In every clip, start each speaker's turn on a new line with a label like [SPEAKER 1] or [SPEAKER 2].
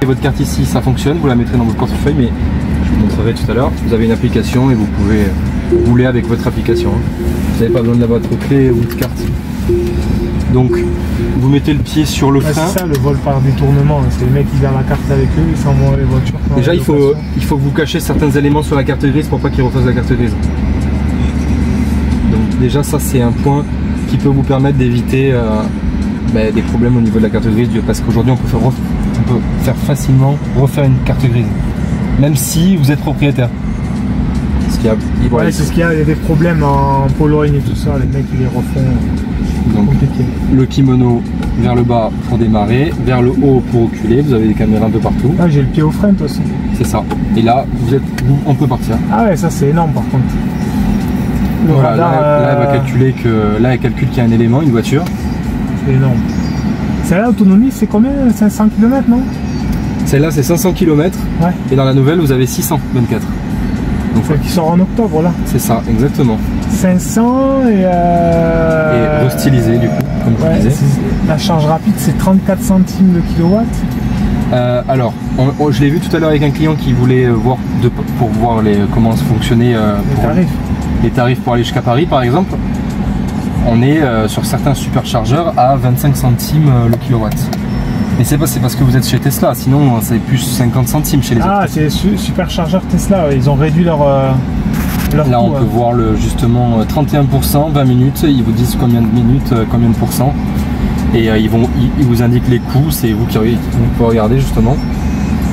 [SPEAKER 1] votre carte ici, ça fonctionne, vous la mettrez dans votre portefeuille, mais je vous montrerai tout à l'heure. Vous avez une application et vous pouvez rouler avec votre application. Vous n'avez pas besoin de votre clé ou de carte. Donc vous mettez le pied sur le frein.
[SPEAKER 2] C'est ça le vol par détournement, c'est les mecs qui gardent la carte avec eux, ils s'envoient les voitures.
[SPEAKER 1] Déjà il faut que vous cachiez certains éléments sur la carte grise pour pas qu'ils refassent la carte grise. Donc déjà ça c'est un point qui peut vous permettre d'éviter des problèmes au niveau de la carte grise, parce qu'aujourd'hui on peut faire facilement refaire une carte grise, même si vous êtes propriétaire.
[SPEAKER 2] C'est ce qu'il y a, il y a des problèmes en Pologne et tout ça, les mecs ils les refont.
[SPEAKER 1] Donc le kimono vers le bas pour démarrer, vers le haut pour reculer, vous avez des caméras un peu partout.
[SPEAKER 2] Ah, j'ai le pied au frein toi aussi.
[SPEAKER 1] C'est ça. Et là, on peut partir.
[SPEAKER 2] Ah ouais, ça c'est énorme par contre.
[SPEAKER 1] Voilà, radar, là, elle va calculer que là elle calcule qu'il y a un élément, une voiture.
[SPEAKER 2] C'est énorme. Celle-là, l'autonomie c'est combien? 500 km non?
[SPEAKER 1] Celle-là c'est 500 km. Ouais. Et dans la nouvelle vous avez 624.
[SPEAKER 2] Donc celle qui sort en octobre là.
[SPEAKER 1] C'est ça, exactement.
[SPEAKER 2] 500 et
[SPEAKER 1] restylisé du coup, comme je disais.
[SPEAKER 2] La charge rapide c'est 34 centimes le kilowatt.
[SPEAKER 1] Alors, je l'ai vu tout à l'heure avec un client qui voulait voir pour voir comment fonctionnait les tarifs pour aller jusqu'à Paris par exemple. On est sur certains superchargeurs à 25 centimes le kilowatt. Mais c'est parce que vous êtes chez Tesla, sinon c'est plus 50 centimes chez les autres.
[SPEAKER 2] Ah, c'est superchargeur Tesla, ils ont réduit leur
[SPEAKER 1] là coût, on peut voir justement 31%, 20 minutes, ils vous disent combien de minutes, combien de pourcents. Et ils vous indiquent les coûts, c'est vous qui pouvez regarder justement.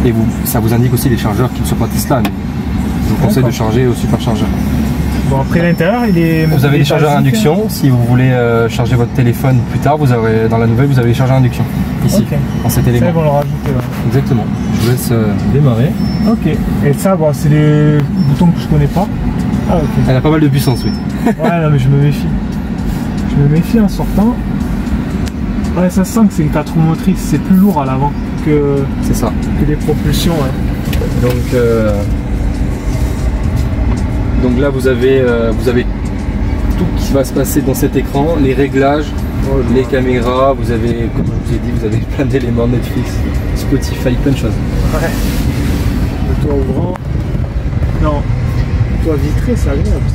[SPEAKER 1] Et ça vous indique aussi les chargeurs qui ne sont pas Tesla. Mais je vous conseille de charger au superchargeur.
[SPEAKER 2] Bon, après l'intérieur,
[SPEAKER 1] vous avez des chargeurs à induction. Si vous voulez charger votre téléphone plus tard, dans la nouvelle, vous avez les chargeurs à induction. Ici, dans cet élément.
[SPEAKER 2] Ça, ils vont le rajouter. Ouais.
[SPEAKER 1] Exactement. Je vous laisse démarrer.
[SPEAKER 2] Ok. Et ça, c'est des boutons que je connais pas. Ah, ok.
[SPEAKER 1] Elle a pas mal de puissance, oui.
[SPEAKER 2] Ouais, non, mais je me méfie. Je me méfie en sortant. Ouais, ça sent que c'est une 4 roues motrices. C'est plus lourd à l'avant que les propulsions. Ouais.
[SPEAKER 1] Donc là, vous avez tout qui va se passer dans cet écran, les réglages, les caméras, vous avez, comme je vous ai dit, vous avez plein d'éléments, Netflix, Spotify, plein de choses.
[SPEAKER 2] Ouais. Le toit ouvrant. Non, le toit vitré, c'est agréable.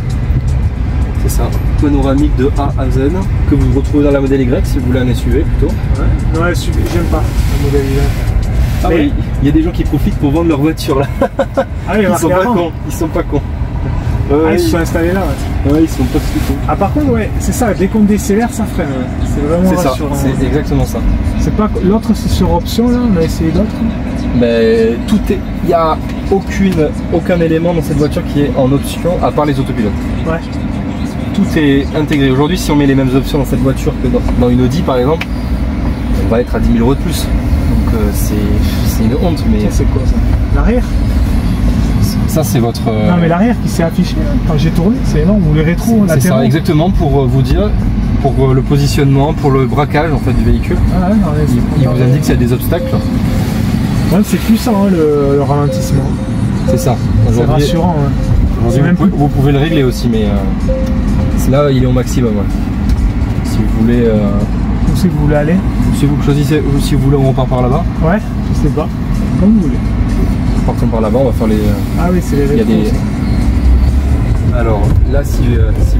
[SPEAKER 1] C'est ça, panoramique de A à Z, que vous retrouvez dans la modèle Y si vous voulez un SUV plutôt.
[SPEAKER 2] Ouais, ouais, j'aime pas le modèle Y.
[SPEAKER 1] Ah oui, il y a des gens qui profitent pour vendre leur voiture là.
[SPEAKER 2] Ah oui,
[SPEAKER 1] ils sont pas cons, ils sont pas cons.
[SPEAKER 2] Ils se sont installés là.
[SPEAKER 1] Ouais, ils sont pas du tout.
[SPEAKER 2] Ah par contre, ouais, c'est ça, dès qu'on décélère, ça freine. Ouais. C'est vraiment rassurant.
[SPEAKER 1] C'est exactement ça.
[SPEAKER 2] C'est pas l'autre, c'est sur option là. On a essayé d'autres.
[SPEAKER 1] Mais il n'y a aucun élément dans cette voiture qui est en option à part les autopilotes.
[SPEAKER 2] Ouais.
[SPEAKER 1] Tout est intégré. Aujourd'hui, si on met les mêmes options dans cette voiture que dans une Audi par exemple, on va être à 10 000 € de plus. Donc c'est une honte. Mais
[SPEAKER 2] c'est quoi ça? L'arrière?
[SPEAKER 1] Ça c'est votre...
[SPEAKER 2] Non mais l'arrière qui s'est affiché quand j'ai tourné, c'est énorme, ou les rétros latéraux.
[SPEAKER 1] C'est ça, exactement, pour vous dire, pour le positionnement, pour le braquage en fait du véhicule.
[SPEAKER 2] Ah ouais, non,
[SPEAKER 1] il vous indique s'il y a des obstacles.
[SPEAKER 2] Ouais, c'est puissant hein, le ralentissement.
[SPEAKER 1] C'est ça.
[SPEAKER 2] C'est rassurant.
[SPEAKER 1] Aujourd'hui, vous pouvez le régler aussi, mais là il est au maximum. Ouais. Si vous voulez...
[SPEAKER 2] Où c'est que vous voulez aller?
[SPEAKER 1] Si vous choisissez, si vous voulez on repart par là-bas.
[SPEAKER 2] Ouais, je sais pas. Comme vous voulez.
[SPEAKER 1] Partons par là-bas, on va faire les...
[SPEAKER 2] Ah oui, c'est les rétros.
[SPEAKER 1] Alors là, si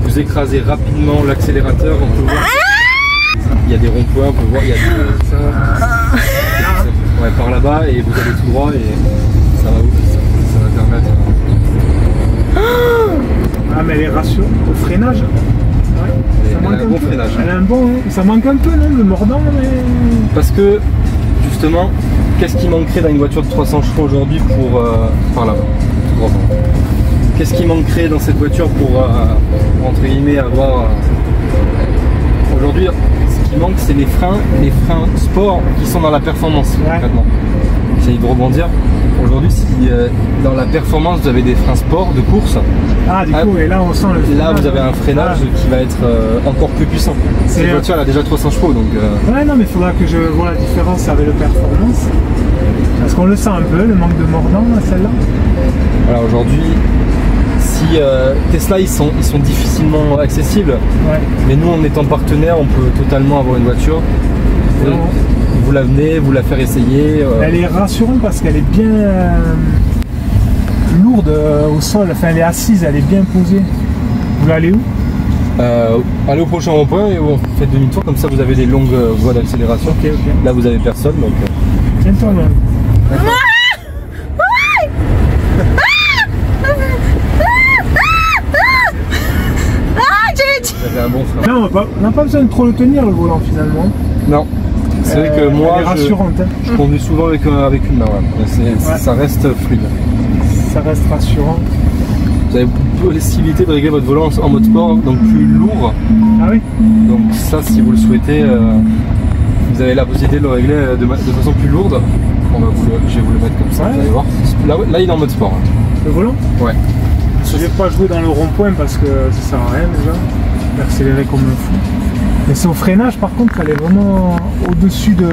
[SPEAKER 1] vous écrasez rapidement l'accélérateur, on peut voir... Il y a des ronds-points, on peut voir, il y a des... Ouais, par là-bas, et vous allez tout droit, et ça va permettre...
[SPEAKER 2] Ah mais elle est rassurante, le freinage. Ouais,
[SPEAKER 1] elle a un bon freinage.
[SPEAKER 2] Elle a un bon... Ça manque un peu, non, le mordant, mais...
[SPEAKER 1] Parce que, justement... Qu'est-ce qui manquerait dans une voiture de 300 chevaux aujourd'hui pour par là-bas? Qu'est-ce qui manquerait dans cette voiture pour entre guillemets avoir aujourd'hui ce qui manque c'est les freins sport qui sont dans la performance concrètement. J'essaie de rebondir. Aujourd'hui si dans la performance vous avez des freins sport de course.
[SPEAKER 2] Ah du coup et là on sent le freinage.
[SPEAKER 1] Là vous avez un freinage qui va être encore plus puissant. Cette voiture elle a déjà 300 chevaux donc...
[SPEAKER 2] Ouais non mais il faudra que je vois la différence avec le performance. Parce qu'on le sent un peu, le manque de mordant celle-là.
[SPEAKER 1] Alors aujourd'hui, si Tesla ils sont difficilement accessibles, mais nous en étant partenaire, on peut totalement avoir une voiture. vous l'amener, vous la faire essayer.
[SPEAKER 2] Elle est rassurante parce qu'elle est bien lourde au sol, enfin elle est assise, elle est bien posée. Vous voulez aller où?
[SPEAKER 1] Allez au prochain rond-point et on fait demi-tour, comme ça vous avez des longues voies d'accélération.
[SPEAKER 2] Ok.
[SPEAKER 1] Là vous avez personne donc.
[SPEAKER 2] Tiens-toi là.
[SPEAKER 1] Un bon frein.
[SPEAKER 2] Non, on n'a pas besoin de trop le tenir le volant finalement.
[SPEAKER 1] Non. C'est vrai que moi,
[SPEAKER 2] elle est rassurante,
[SPEAKER 1] je conduis souvent avec une main. Ouais. Ça reste fluide.
[SPEAKER 2] Ça reste rassurant.
[SPEAKER 1] Vous avez possibilité de régler votre volant en mode sport, donc plus lourd.
[SPEAKER 2] Ah oui.
[SPEAKER 1] Donc ça, si vous le souhaitez, vous avez la possibilité de le régler de façon plus lourde. Je vais vous le mettre comme ça, vous allez voir. Là, il est en mode sport.
[SPEAKER 2] Le volant?
[SPEAKER 1] Ouais.
[SPEAKER 2] Je vais pas jouer dans le rond-point parce que ça sert à rien déjà. D'accélérer comme un fou. Mais c'est au freinage par contre qu'elle est vraiment au-dessus de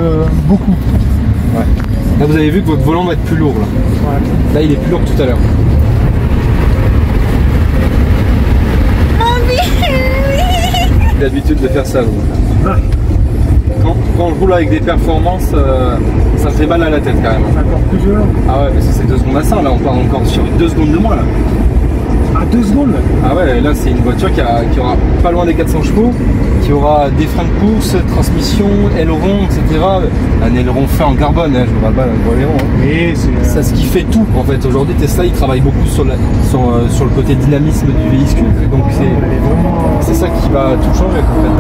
[SPEAKER 2] beaucoup.
[SPEAKER 1] Ouais. Là vous avez vu que votre volant va être plus lourd là.
[SPEAKER 2] Ouais.
[SPEAKER 1] Là il est plus lourd que tout à l'heure. J'ai l'habitude de faire ça.
[SPEAKER 2] Ouais.
[SPEAKER 1] Quand je roule avec des performances, ça me fait mal à la tête carrément.
[SPEAKER 2] C'est encore plus violent.
[SPEAKER 1] Ah ouais, mais c'est 2 secondes à ça, là on part encore sur 2 secondes de moins là.
[SPEAKER 2] À 2 secondes?
[SPEAKER 1] Ah ouais, là c'est une voiture qui aura pas loin des 400 chevaux, qui aura des freins de course, transmission, aileron, etc. Un aileron fait en carbone, je ne parle pas d'un aileron.
[SPEAKER 2] Et
[SPEAKER 1] c'est ce qui fait tout en fait. Aujourd'hui Tesla il travaille beaucoup sur le côté dynamisme du véhicule, donc c'est ça qui va tout changer en fait.